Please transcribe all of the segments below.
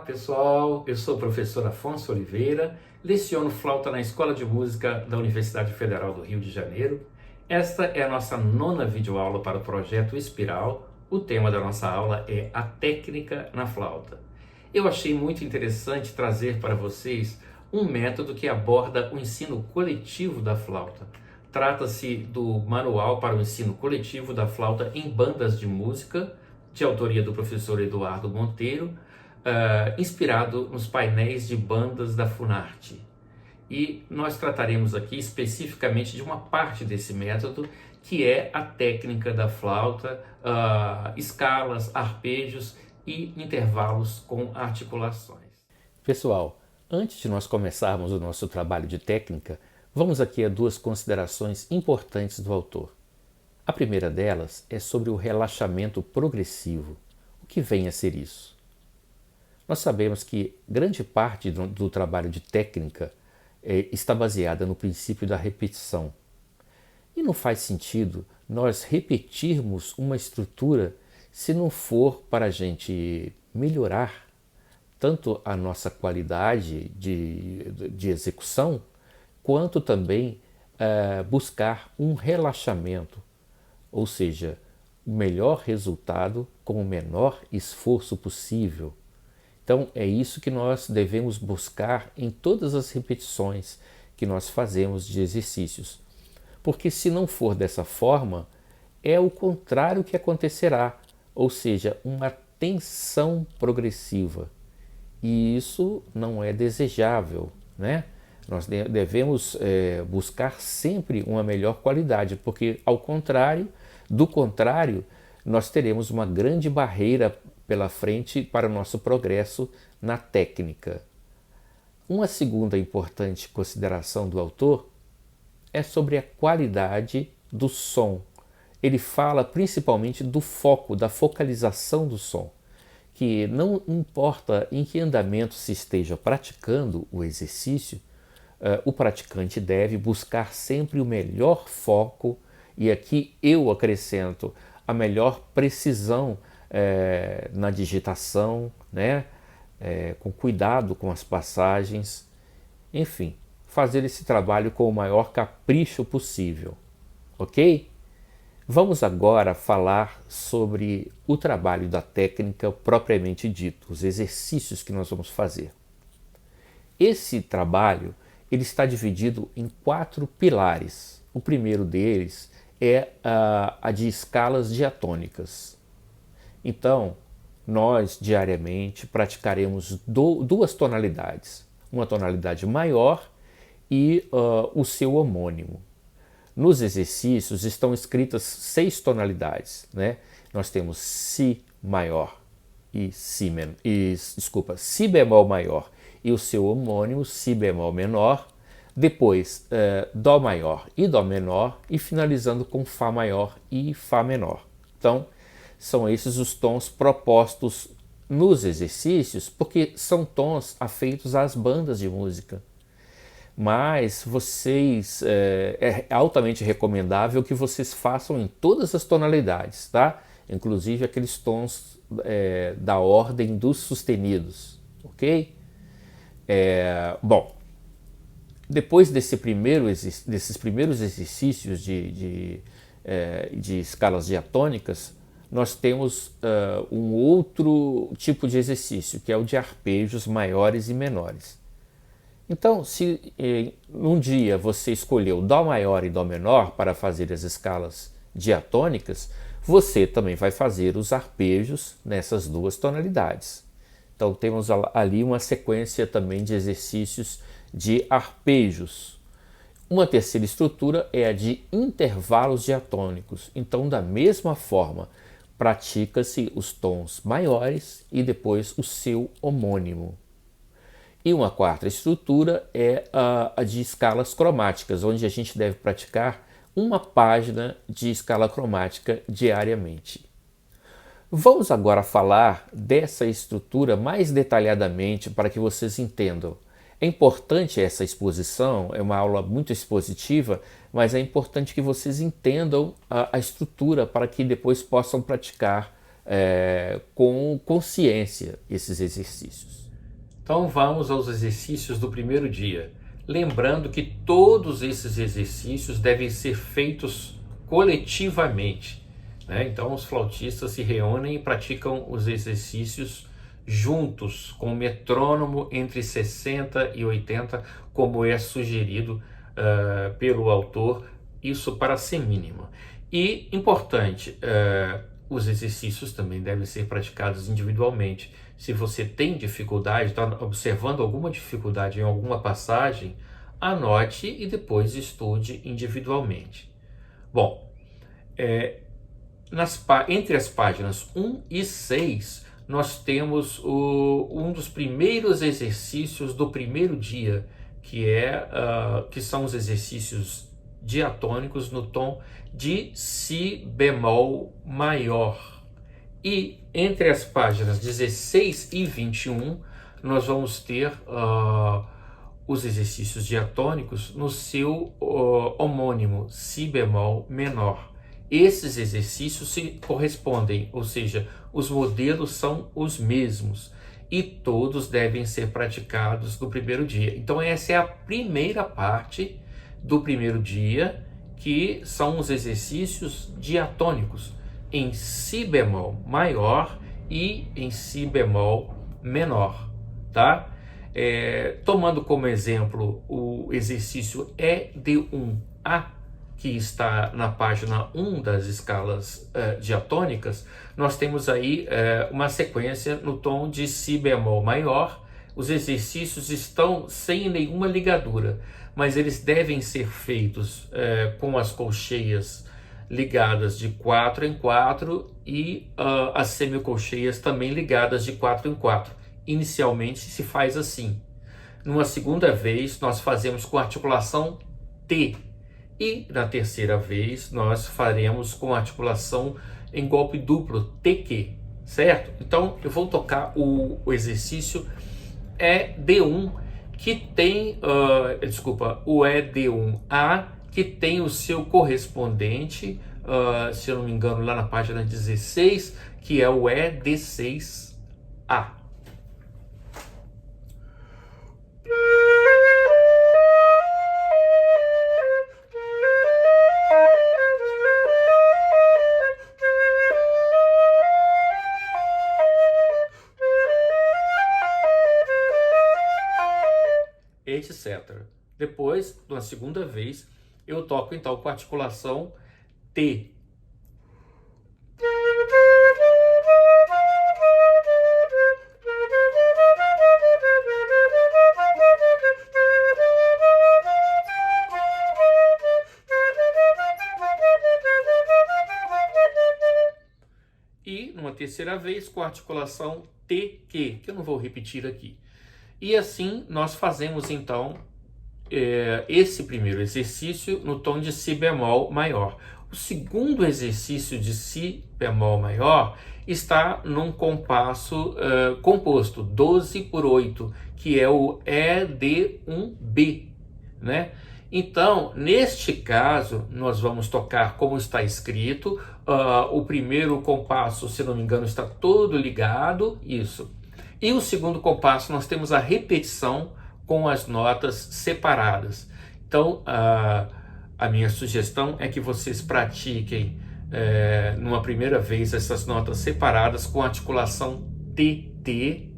Pessoal, eu sou o professor Afonso Oliveira, leciono flauta na Escola de Música da Universidade Federal do Rio de Janeiro. Esta é a nossa 9ª videoaula para o projeto Espiral. O tema da nossa aula é a técnica na flauta. Eu achei muito interessante trazer para vocês um método que aborda o ensino coletivo da flauta. Trata-se do Manual para o Ensino Coletivo da Flauta em Bandas de Música, de autoria do professor Eduardo Monteiro, inspirado nos painéis de bandas da Funarte. E nós trataremos aqui especificamente de uma parte desse método, que é a técnica da flauta, escalas, arpejos e intervalos com articulações. Pessoal, antes de nós começarmos o nosso trabalho de técnica, vamos aqui a duas considerações importantes do autor. A primeira delas é sobre o relaxamento progressivo. O que vem a ser isso? Nós sabemos que grande parte do trabalho de técnica está baseada no princípio da repetição. E não faz sentido nós repetirmos uma estrutura se não for para a gente melhorar tanto a nossa qualidade de execução, quanto também buscar um relaxamento, ou seja, o melhor resultado com o menor esforço possível. Então é isso que nós devemos buscar em todas as repetições que nós fazemos de exercícios. Porque se não for dessa forma, é o contrário que acontecerá, ou seja, uma tensão progressiva. E isso não é desejável, né? Nós devemos buscar sempre uma melhor qualidade, porque do contrário, nós teremos uma grande barreira pela frente para o nosso progresso na técnica. Uma segunda importante consideração do autor é sobre a qualidade do som. Ele fala principalmente do foco, da focalização do som, que não importa em que andamento se esteja praticando o exercício, o praticante deve buscar sempre o melhor foco, e aqui eu acrescento a melhor precisão na digitação, né? Com cuidado com as passagens, enfim, fazer esse trabalho com o maior capricho possível, ok? Vamos agora falar sobre o trabalho da técnica propriamente dito, os exercícios que nós vamos fazer. Esse trabalho ele está dividido em 4 pilares. O primeiro deles é a de escalas diatônicas. Então, nós diariamente praticaremos duas tonalidades, uma tonalidade maior e o seu homônimo. Nos exercícios estão escritas 6 tonalidades, né? Nós temos Si maior e Si bemol maior e o seu homônimo Si bemol menor, depois Dó maior e Dó menor e finalizando com Fá maior e Fá menor. Então, são esses os tons propostos nos exercícios, porque são tons afeitos às bandas de música. Mas é altamente recomendável que vocês façam em todas as tonalidades, tá? Inclusive aqueles tons da ordem dos sustenidos, ok? Bom, depois desses primeiros exercícios de escalas diatônicas, nós temos um outro tipo de exercício, que é o de arpejos maiores e menores. Então, se um dia você escolheu Dó maior e Dó menor para fazer as escalas diatônicas, você também vai fazer os arpejos nessas 2 tonalidades. Então, temos ali uma sequência também de exercícios de arpejos. Uma terceira estrutura é a de intervalos diatônicos. Então, da mesma forma, pratica-se os tons maiores e depois o seu homônimo. E uma quarta estrutura é a de escalas cromáticas, onde a gente deve praticar uma página de escala cromática diariamente. Vamos agora falar dessa estrutura mais detalhadamente para que vocês entendam. É importante essa exposição, é uma aula muito expositiva, mas é importante que vocês entendam a estrutura para que depois possam praticar com consciência esses exercícios. Então vamos aos exercícios do primeiro dia. Lembrando que todos esses exercícios devem ser feitos coletivamente, né? Então os flautistas se reúnem e praticam os exercícios juntos, com o metrônomo entre 60 e 80, como é sugerido pelo autor, isso para semínima. E importante, os exercícios também devem ser praticados individualmente. Se você tem dificuldade, está observando alguma dificuldade em alguma passagem, anote e depois estude individualmente. Bom, entre as páginas 1 e 6, nós temos um dos primeiros exercícios do primeiro dia, que são os exercícios diatônicos no tom de si bemol maior. E entre as páginas 16 e 21, nós vamos ter os exercícios diatônicos no seu homônimo, si bemol menor. Esses exercícios se correspondem, ou seja, os modelos são os mesmos e todos devem ser praticados no primeiro dia. Então essa é a primeira parte do primeiro dia, que são os exercícios diatônicos em si bemol maior e em si bemol menor, tá? Tomando como exemplo o exercício ED1A, que está na página 1 das escalas diatônicas, nós temos aí uma sequência no tom de si bemol maior. Os exercícios estão sem nenhuma ligadura, mas eles devem ser feitos com as colcheias ligadas de 4 em 4 e as semicolcheias também ligadas de 4 em 4. Inicialmente se faz assim. Numa segunda vez nós fazemos com articulação T, e na terceira vez nós faremos com articulação em golpe duplo, TQ, certo? Então eu vou tocar o exercício ED1, que tem, o ED1A, que tem o seu correspondente, se eu não me engano, lá na página 16, que é o ED6A. Etc. Depois, na segunda vez, eu toco então com a articulação T. E numa terceira vez com a articulação TQ, que eu não vou repetir aqui. E assim nós fazemos então esse primeiro exercício no tom de si bemol maior. O segundo exercício de si bemol maior está num compasso composto 12 por 8, que é o ED1B, né? Então, neste caso, nós vamos tocar como está escrito. O primeiro compasso, se não me engano, está todo ligado, isso. E o segundo compasso, nós temos a repetição com as notas separadas. Então, a minha sugestão é que vocês pratiquem numa primeira vez essas notas separadas com a articulação TT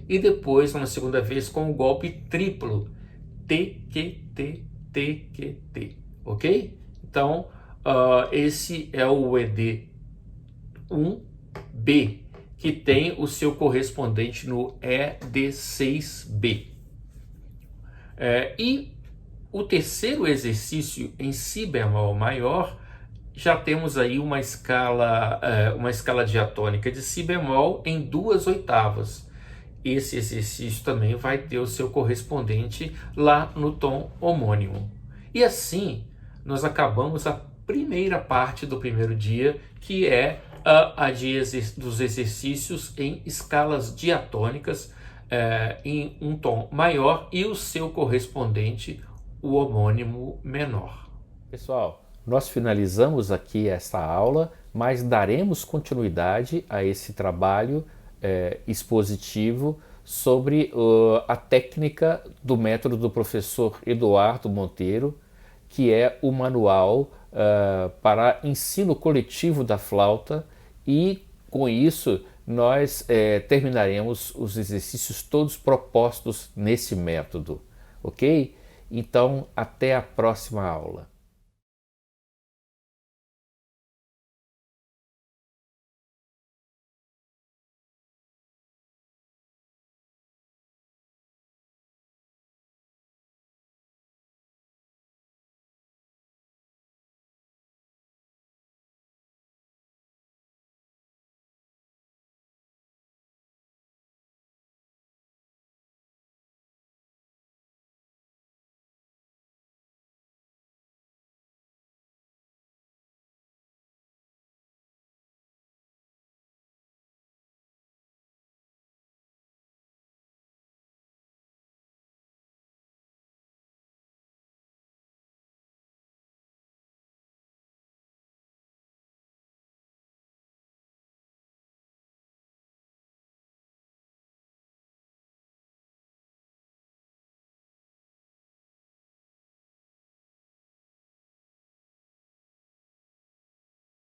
e depois, numa segunda vez, com o golpe triplo TQT, TQT, ok? Então, esse é o ED1B, que tem o seu correspondente no ED6B. E o terceiro exercício em si bemol maior, já temos aí uma escala diatônica de si bemol em 2 oitavas. Esse exercício também vai ter o seu correspondente lá no tom homônimo. E assim, nós acabamos a primeira parte do primeiro dia, que é dos exercícios em escalas diatônicas em um tom maior e o seu correspondente, o homônimo menor. Pessoal, nós finalizamos aqui esta aula, mas daremos continuidade a esse trabalho expositivo sobre a técnica do método do professor Eduardo Monteiro, que é o manual para ensino coletivo da flauta, e com isso nós terminaremos os exercícios todos propostos nesse método, ok? Então, até a próxima aula.